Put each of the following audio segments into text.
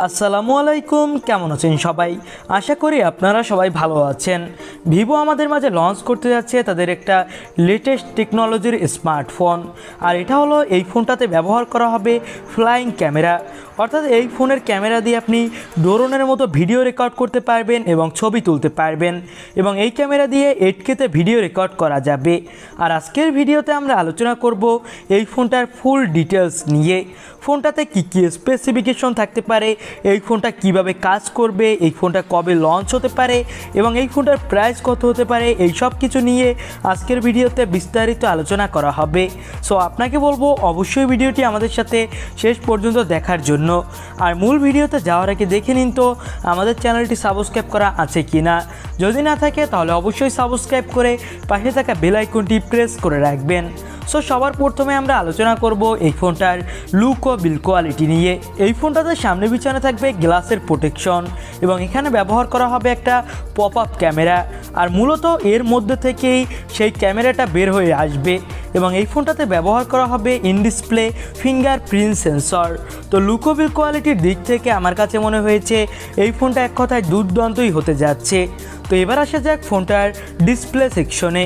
আসসালামু আলাইকুম, কেমন আছেন সবাই? আশা করি আপনারা সবাই ভালো আছেন। ভিভো আমাদের মাঝে লঞ্চ করতে যাচ্ছে তাদের একটা লেটেস্ট টেকনোলজির স্মার্টফোন। আর এটা হলো এই ফোনটাতে ব্যবহার করা হবে ফ্লাইং ক্যামেরা, অর্থাৎ এই ফোনের ক্যামেরা দিয়ে আপনি ড্রোনের মতো ভিডিও রেকর্ড করতে পারবেন এবং ছবি তুলতে পারবেন, এবং এই ক্যামেরা দিয়ে 8Kতে ভিডিও রেকর্ড করা যাবে। আর আজকের ভিডিওতে আমরা আলোচনা করব এই ফোনটার ফুল ডিটেলস নিয়ে। ফোনটাতে কী কী স্পেসিফিকেশন থাকতে পারে, এই ফোনটা কিভাবে কাজ করবে, এই ফোনটা কবে লঞ্চ হতে পারে এবং এই ফোনটার প্রাইস কত হতে পারে, এই সব কিছু নিয়ে আজকের ভিডিওতে বিস্তারিত আলোচনা করা হবে। সো আপনাকে বলবো অবশ্যই ভিডিওটি আমাদের সাথে শেষ পর্যন্ত দেখার জন্য। আর মূল ভিডিওতে যাওয়ার আগে দেখে নিন তো আমাদের চ্যানেলটি সাবস্ক্রাইব করা আছে কি না। যদি না থাকে তাহলে অবশ্যই সাবস্ক্রাইব করে পাশে থাকা বেল আইকনটি প্রেস করে রাখবেন। সো সবার প্রথমে আমরা আলোচনা করব এই ফোনটার লুক ও বিল্ড কোয়ালিটি নিয়ে। এই ফোনটাতে সামনে পিছনে থাকবে গ্লাসের প্রোটেকশন এবং এখানে ব্যবহার করা হবে একটা পপ আপ ক্যামেরা। আর মূলত এর মধ্যে থেকেই সেই ক্যামেরাটা বের হয়ে আসবে এবং এই ফোনটাতে ব্যবহার করা হবে ইন ডিসপ্লে ফিঙ্গারপ্রিন্ট সেন্সর। তো লুক ও বিল্ড কোয়ালিটির দিক থেকে আমার কাছে মনে হয়েছে এই ফোনটা এক কথায় দুর্দান্তই হতে যাচ্ছে। তো এবার আসা যাক ফোনটার ডিসপ্লে সেকশনে।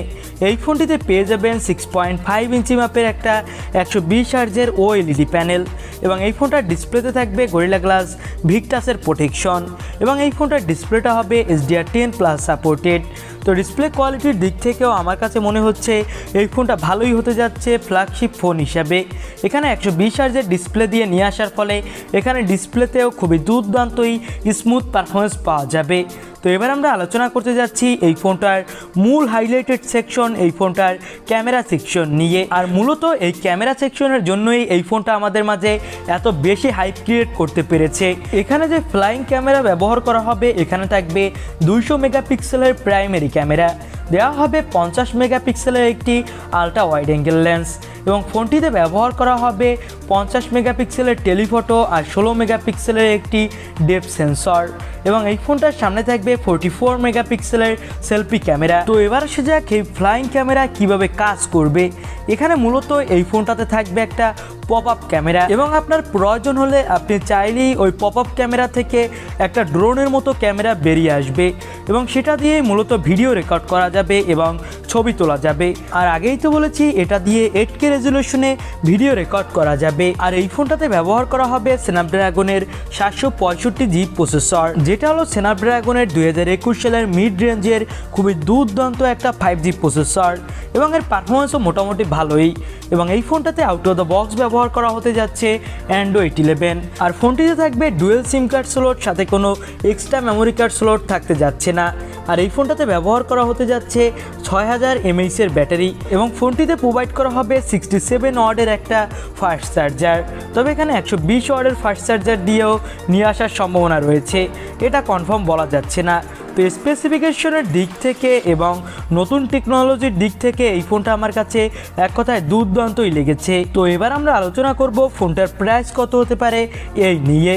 এই ফোনটিতে পেয়ে যাবেন 6.5 ইঞ্চি মাপের একটা 120 হার্জের OLED প্যানেল এবং এই ফোনটার ডিসপ্লেতে থাকবে গরিলা গ্লাস ভিক্টাসের প্রোটেকশন এবং এই ফোনটার ডিসপ্লেটা হবে HDR10+ সাপোর্টেড। তো ডিসপ্লে কোয়ালিটির দিক থেকেও আমার কাছে মনে হচ্ছে এই ফোনটা ভালোই হতে যাচ্ছে ফ্ল্যাগশিপ ফোন হিসাবে। এখানে 120 হার্জের ডিসপ্লে দিয়ে নিয়ে আসার ফলে এখানে ডিসপ্লেতেও খুবই দুর্দান্তই স্মুথ পারফরমেন্স পাওয়া যাবে। তো এবার আমরা আলোচনা করতে যাচ্ছি এই ফোনটার মূল হাইলাইটেড সেকশন, এই ফোনটার ক্যামেরা সেকশন নিয়ে। আর মূলত এই ক্যামেরা সেকশনের জন্যই এই ফোনটা আমাদের মাঝে এত বেশি হাইপ ক্রিয়েট করতে পেরেছে। এখানে যে ফ্লাইং ক্যামেরা ব্যবহার করা হবে, এখানে থাকবে 200 মেগাপিক্সেলের প্রাইমারি ক্যামেরা, দেওয়া হবে 50 মেগাপিক্সেলের একটি আলট্রা ওয়াইড অ্যাঙ্গেল লেন্স এবং ফোনটিতে ব্যবহার করা হবে 50 মেগাপিক্সেলের টেলিফটো আর 16 মেগাপিক্সেলের একটি ডেপথ সেন্সর এবং এই ফোনটার সামনে থাকবে 44 মেগাপিক্সেলের সেলফি ক্যামেরা। তো এবার আসা যাক এই ফ্লাইং ক্যামেরা কিভাবে কাজ করবে। এখানে মূলত এই ফোনটাতে থাকবে একটা পপ আপ ক্যামেরা এবং আপনার প্রয়োজন হলে আপনি চাইলেই ওই পপ আপ ক্যামেরা থেকে একটা ড্রোনের মতো ক্যামেরা বেরিয়ে আসবে এবং সেটা দিয়ে মূলত ভিডিও রেকর্ড করা যাবে এবং ছবি তোলা যাবে। আর আগেই তো বলেছি এটা দিয়ে 8K রেজলিউশনে ভিডিও রেকর্ড করা যাবে। আর এই ফোনটাতে ব্যবহার করা হবে স্ন্যাপড্রাগনের 765G প্রসেসর, যেটা হলো স্ন্যাপড্রাগনের 2021 সালের মিড রেঞ্জের খুবই দুর্দান্ত একটা 5G প্রসেসর এবং এর পারফরমেন্সও মোটামুটি ভালোই। এবং এই ফোনটাতে আউট অফ দ্য বক্স ব্যবহার করা হতে যাচ্ছে অ্যান্ড্রয়েড 11 আর ফোনটিতে থাকবে ডুয়েল সিম কার্ড স্লট, সাথে কোনো এক্সট্রা মেমোরি কার্ড স্লট থাকতে যাচ্ছে না। আর এই ফোনটাতে ব্যবহার করা হতে যাচ্ছে 6000 mAh ব্যাটারি এবং ফোনটিতে প্রোভাইড করা হবে 67 ওয়াটের একটা ফাস্ট চার্জার। তবে এখানে 120 ওয়াটের ফাস্ট চার্জার দিয়েও নিয়ে আসার সম্ভাবনা রয়েছে, এটা কনফার্ম বলা যাচ্ছে না। তো স্পেসিফিকেশনের দিক থেকে এবং নতুন টেকনোলজির দিক থেকে এই ফোনটা আমার কাছে এক কথায় দুর্দান্তই লেগেছে। তো এবার আমরা আলোচনা করব ফোনটার প্রাইস কত হতে পারে এই নিয়ে।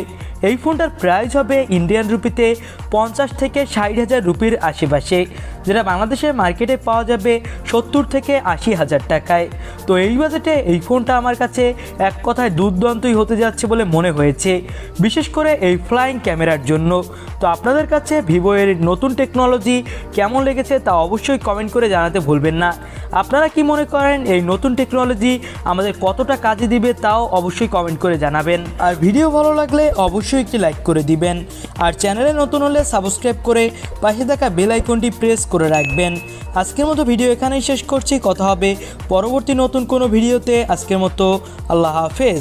এই ফোনটার প্রাইস হবে ইন্ডিয়ান রুপিতে 50 থেকে 60 হাজার রুপির আশেপাশে, যেটা বাংলাদেশের মার্কেটে পাওয়া যাবে 70 থেকে 80 হাজার টাকায়। তো এই বাজেটে এই ফোনটা আমার কাছে এক কথায় দুর্দান্তই হতে যাচ্ছে বলে মনে হয়েছে, বিশেষ করে এই ফ্লাইং ক্যামেরার জন্য। তো আপনাদের কাছে ভিভো এর নতুন টেকনোলজি কেমন লেগেছে তা অবশ্যই কমেন্ট করে জানাতে ভুলবেন না। আপনারা কি মনে করেন এই নতুন টেকনোলজি আমাদের কতটা কাজে দিবে তাও অবশ্যই কমেন্ট করে জানাবেন। আর ভিডিও ভালো লাগলে অবশ্যই একটি লাইক করে দিবেন আর চ্যানেলে নতুন হলে সাবস্ক্রাইব করে পাশে থাকা বেল আইকনটি প্রেস করে রাখবেন। আজকের মতো ভিডিও এখানেই শেষ করছি, কথা হবে পরবর্তী নতুন কোনো ভিডিওতে। আজকের মতো আল্লাহ হাফেজ।